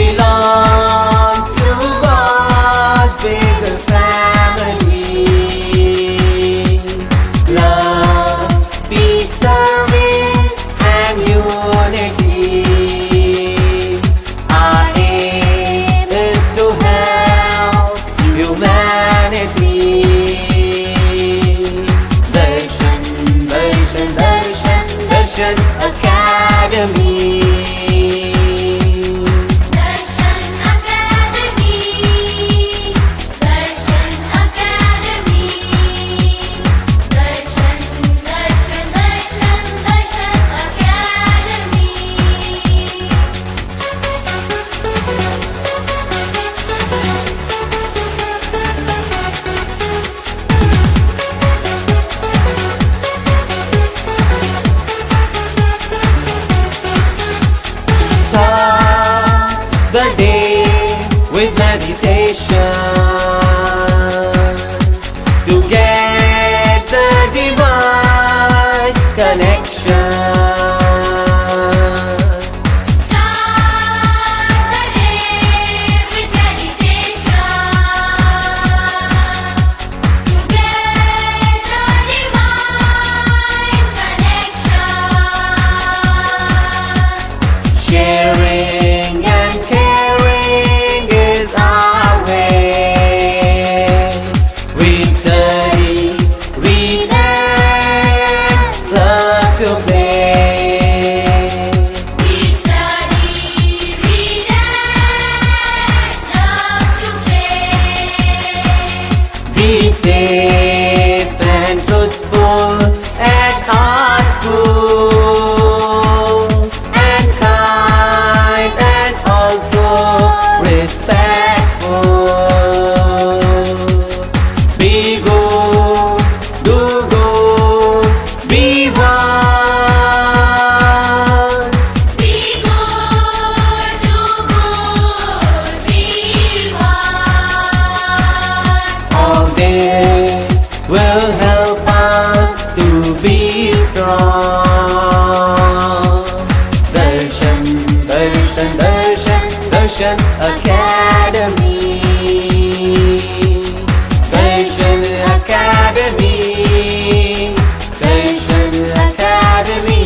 belong to God's bigger family. Love, peace, service, and unity. Our aim is to help humanity. Darshan, Darshan, Darshan, Darshan Academy. The day with meditation to get the divine connection. Start the day with meditation to get the divine connection. Sharing and caring is our way. We study, read and love to play. We study, read and love to play. Be safe and truthful at our school, and kind and also respectful. Be good, do good, be one. Be good, do good, be one. All this will help us to be strong. Darshan, Darshan, Darshan, Darshan Academy. Darshan Academy. Darshan Academy.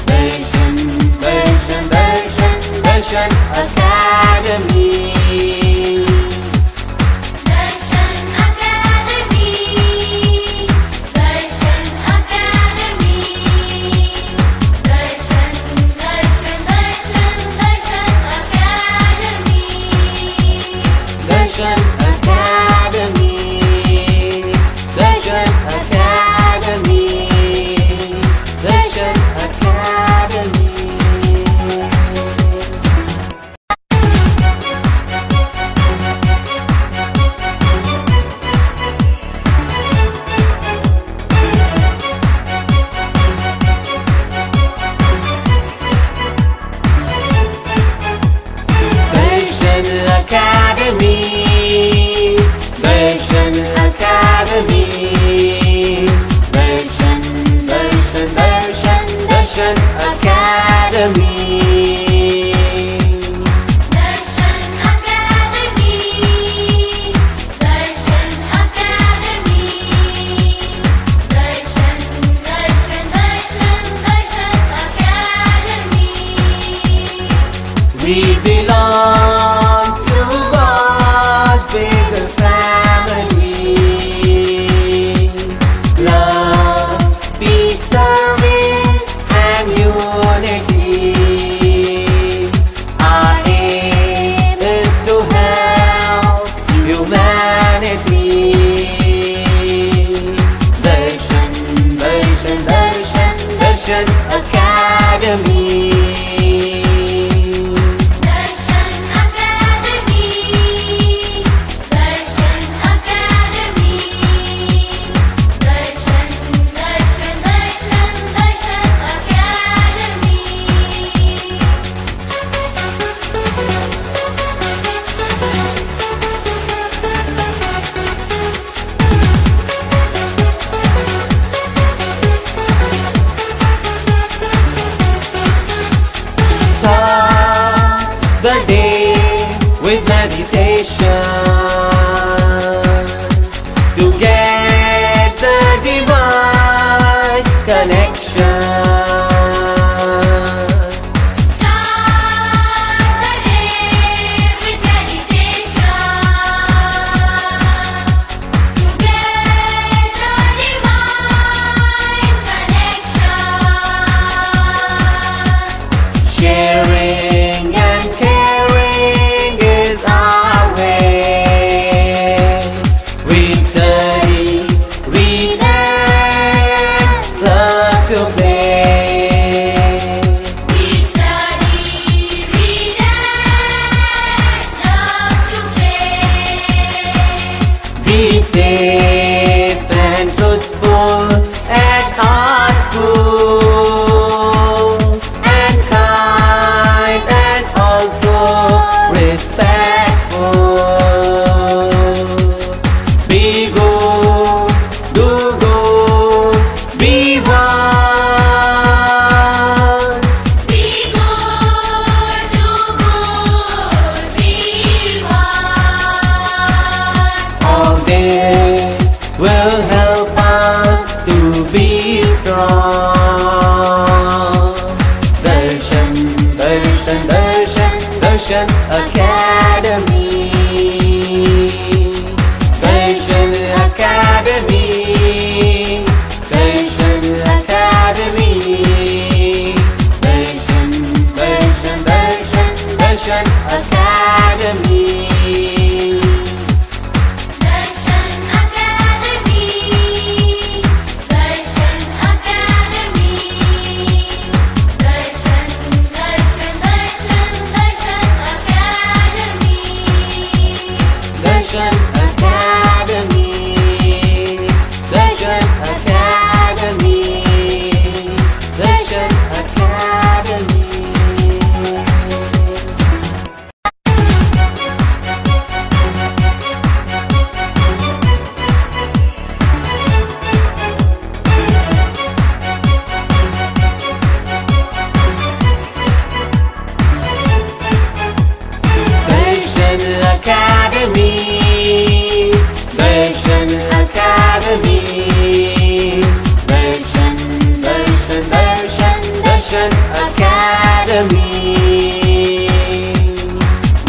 Darshan, Darshan, Darshan, Darshan Academy. Darshan Academy, Darshan Academy, Darshan, Darshan, Darshan, Darshan Academy. Darshan Academy. Darshan Academy. Darshan Academy. Darshan Academy. Darshan Academy. Darshan, Darshan, Darshan, Darshan Academy. Darshan Academy, Darshan Academy, Darshan, Darshan, Darshan, Darshan Academy. We belong to God's bigger family. Love, peace, service, and unity. Our aim is to help humanity. Darshan, Darshan, Darshan, Darshan Academy. Darshan Academy, Darshan respectful. Be good, do good, be one. Be good, do good, be one. All this will help us to be strong. Darshan, Darshan, Darshan, Darshan Academy. Darshan Academy. Darshan Academy. Darshan, Darshan, Darshan, Darshan Academy. Darshan Academy, Darshan Academy, Darshan, Darshan, Darshan, Darshan Academy. Darshan Academy. Darshan Academy. Darshan Academy. Darshan Academy. Darshan Academy. Darshan, Darshan, Darshan, Darshan Academy.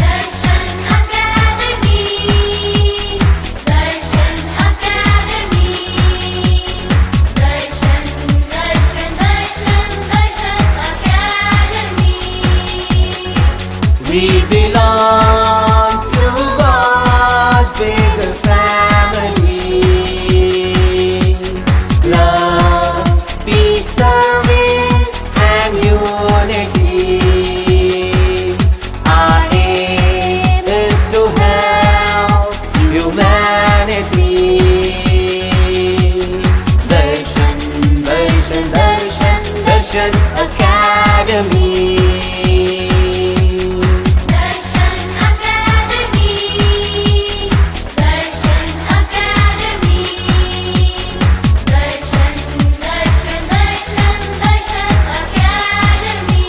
Darshan Academy, Darshan Academy, Darshan, Darshan, Darshan, Darshan Academy. We belong to God's bigger family. Love, peace, service, and unity. Our aim is to help humanity. Darshan, Darshan, Darshan, Darshan Academy. Darshan Academy, Darshan Academy, Darshan, Darshan, Darshan, Darshan Academy.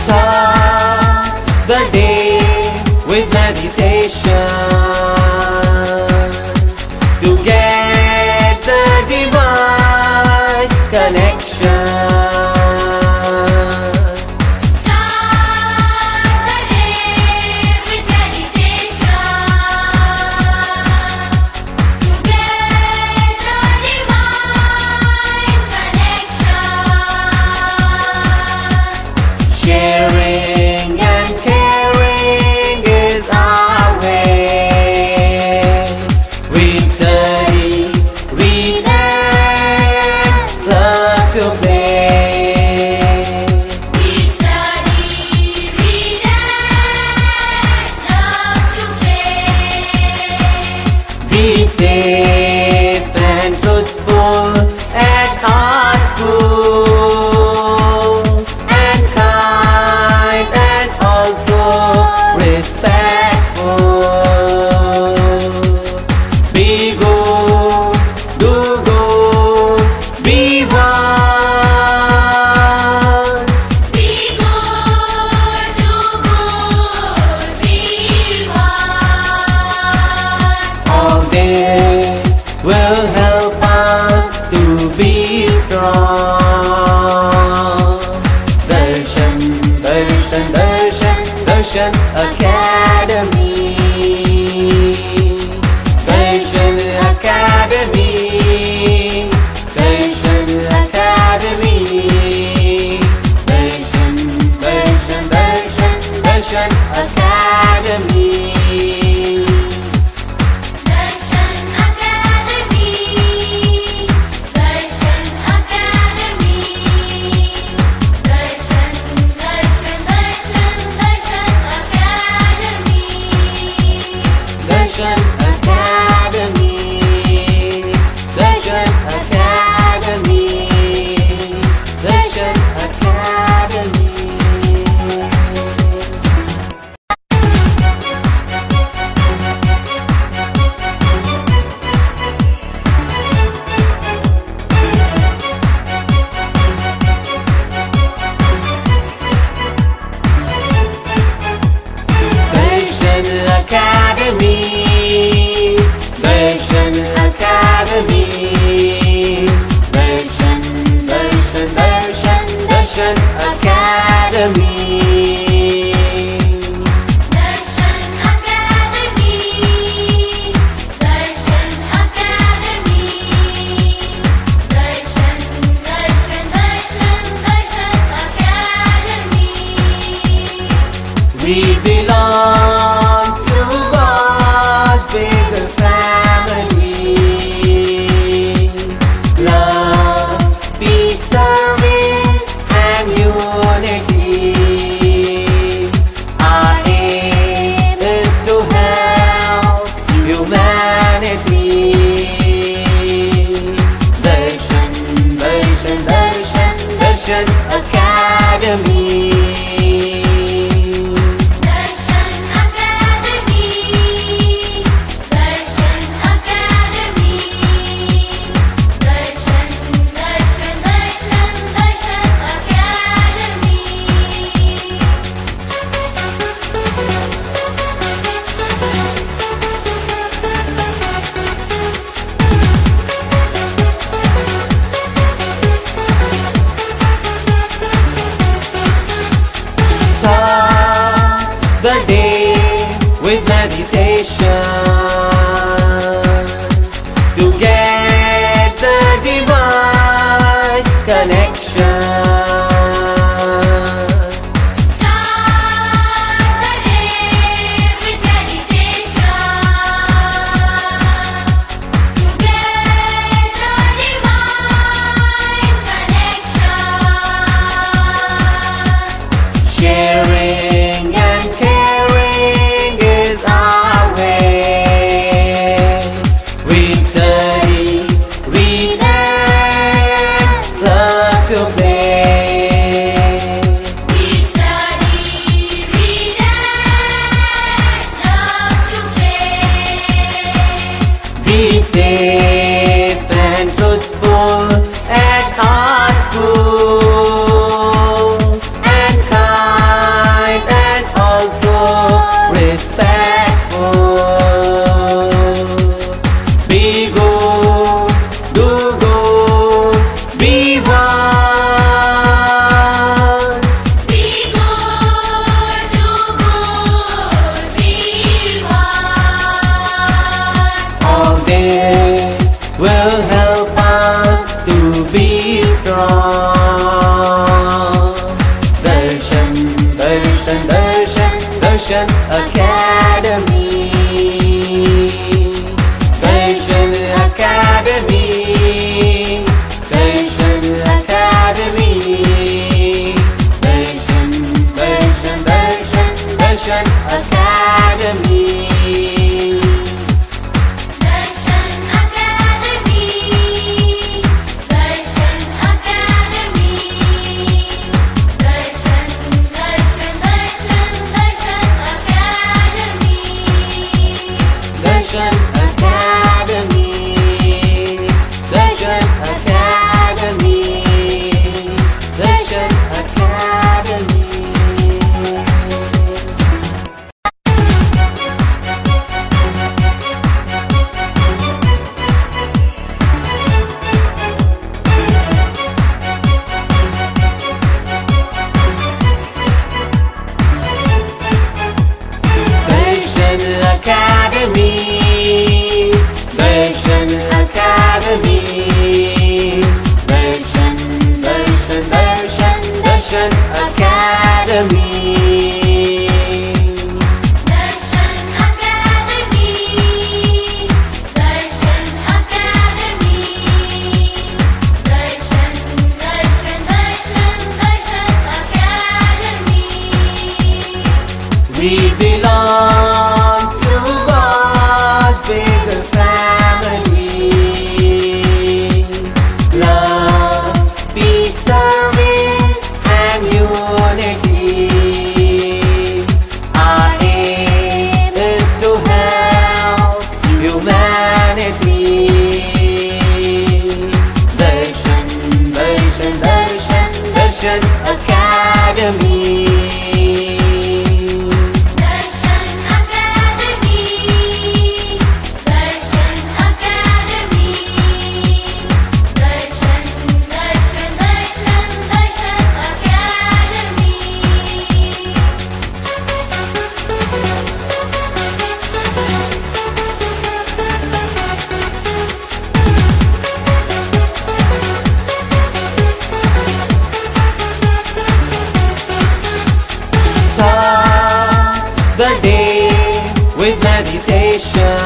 Start the day with meditation to get the divine connection. Start the day with meditation to get the divine connection. Sharing and caring is our way. We study, read, and love to play. We study, read, and love to play. Be safe and truthful at our school, and kind and also respectful. Be good, do good, be one. Be good, do good, be one. All this will help us to be strong. Darshan, Darshan, Darshan, Darshan Academy. Darshan Academy. Darshan Academy. Darshan, Darshan, Darshan, Darshan Academy. Darshan Academy, Darshan Academy, Darshan, Darshan, Darshan, Darshan Academy. We belong to God's bigger family. Love, peace, service, and unity. Our aim is to help humanity. Darshan, Darshan, Darshan, Darshan Academy. Darshan Academy. Darshan Academy. Darshan, Darshan, Darshan, Darshan Academy. Start the day with meditation to get the divine connection. Start the day with meditation to get the divine connection. Sharing and caring is our way. We study, read, and love to play. We study, read, and love to play. Be safe and truthful at our school, and kind and also respectful. Be good, do good, be one. Be good, do good, be one. All this will help us to be strong. Darshan, Darshan, Darshan, Darshan Academy. Darshan Academy. Darshan Academy. Darshan, Darshan, Darshan, Darshan Academy. Darshan Academy. Darshan Academy. Darshan, Darshan, Darshan, Darshan Academy. Darshan Academy. Darshan Academy. Darshan Academy. Darshan Academy. Darshan Academy. Darshan, Darshan, Darshan, Darshan Academy. Darshan Academy. Darshan Academy. Darshan, Darshan, Darshan, Darshan Academy. We belong to God's bigger family. Love, peace, service, and unity. Our aim is to help humanity. Darshan, Darshan, Darshan, Darshan Academy. Darshan meditation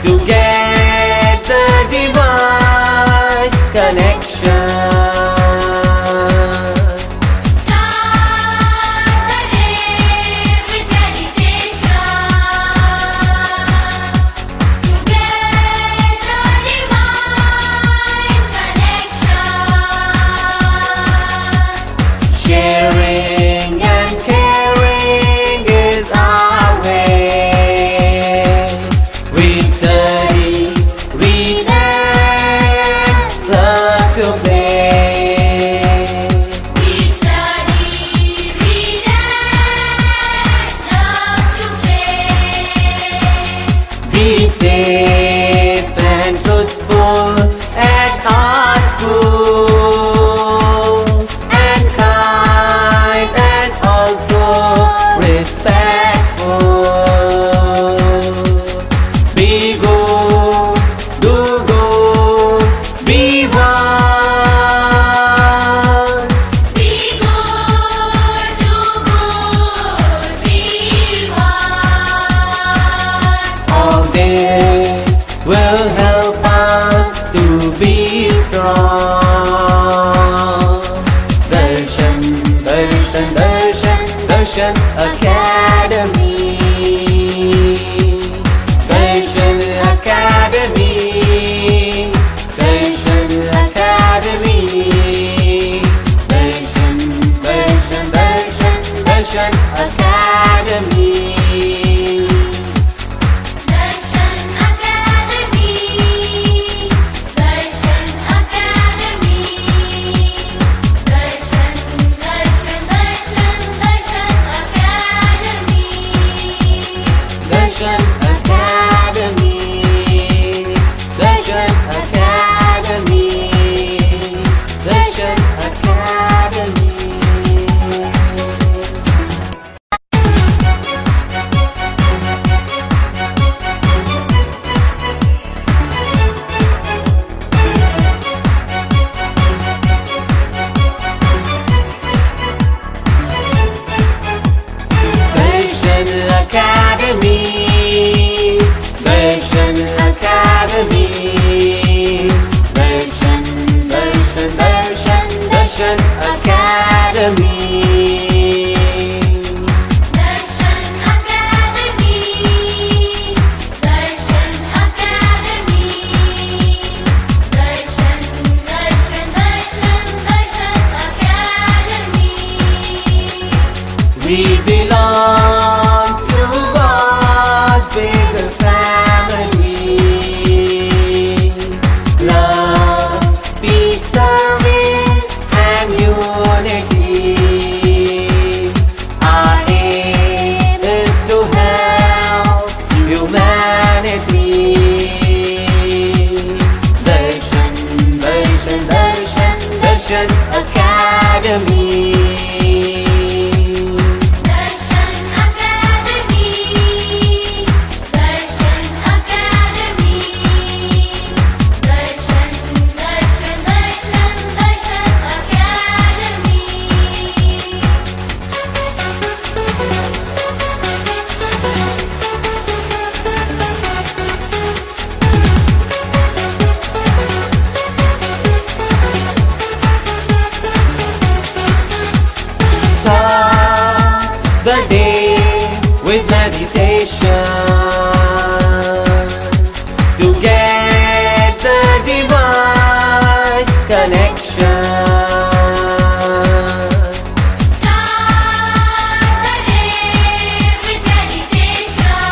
to get the divine connection. Start the day with meditation to get the divine connection. Sharing and caring is our way. We study, read and love to play. We study, read and love to play. Be safe and truthful at our school, and kind and also respectful. Be good, do good, be one. Be good, do good, be one. All this will help us to be strong. Darshan, Darshan, Darshan, Darshan Academy. Darshan Academy. Darshan Academy. Darshan, Darshan, Darshan, Darshan Academy. Darshan Academy, Darshan Academy, Darshan, Darshan, Darshan, Darshan Academy. Darshan Academy. Darshan Academy. Darshan Academy. Darshan Academy. Darshan Academy. Darshan, Darshan, Darshan, Darshan Academy. Darshan Academy, Darshan Academy, Darshan, Darshan, Darshan, Darshan Academy. We belong to God's bigger family. Love, peace, service, and unity. Our aim is to help humanity. Darshan, Darshan, Darshan, Darshan Academy. Darshan Academy, Darshan Academy, Darshan, Darshan, Darshan, Darshan Academy. Start the day with meditation to get the divine connection. Start the day with meditation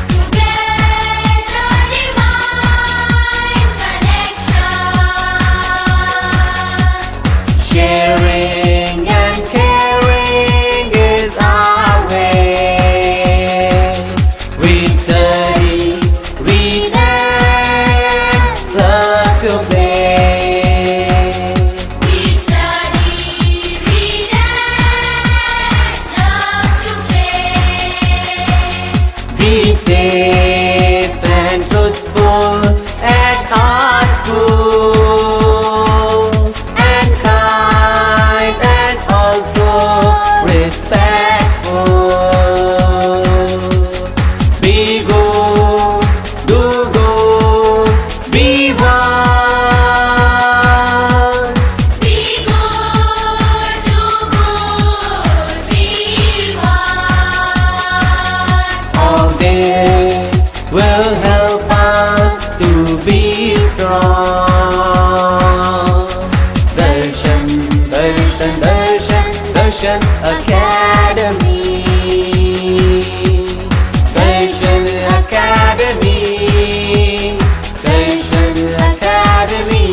to get the divine connection. Sharing and caring is our way. Darshan, Darshan, Darshan Academy. Darshan Academy. Darshan Academy.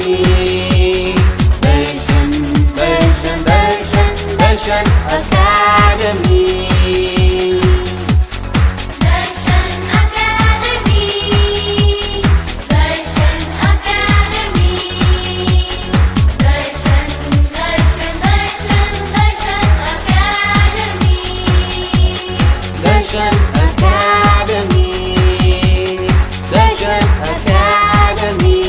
Darshan, Darshan, Darshan, Darshan Academy. Darshan Academy. Darshan Academy. Darshan, Darshan, Darshan, Darshan Academy. Darshan Academy. Darshan Academy.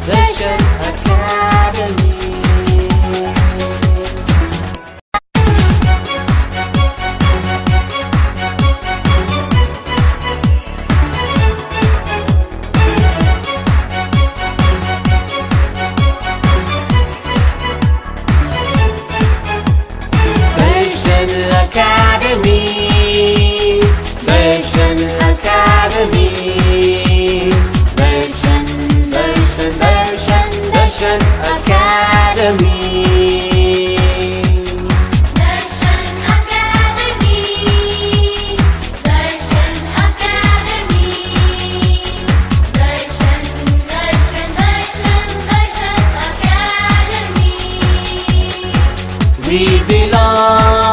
Darshan Academy. Darshan Academy. Darshan Academy. Darshan, Darshan, Darshan, Darshan Academy. Darshan Academy. Darshan Academy. Darshan, Darshan, Darshan, Darshan Academy. We belong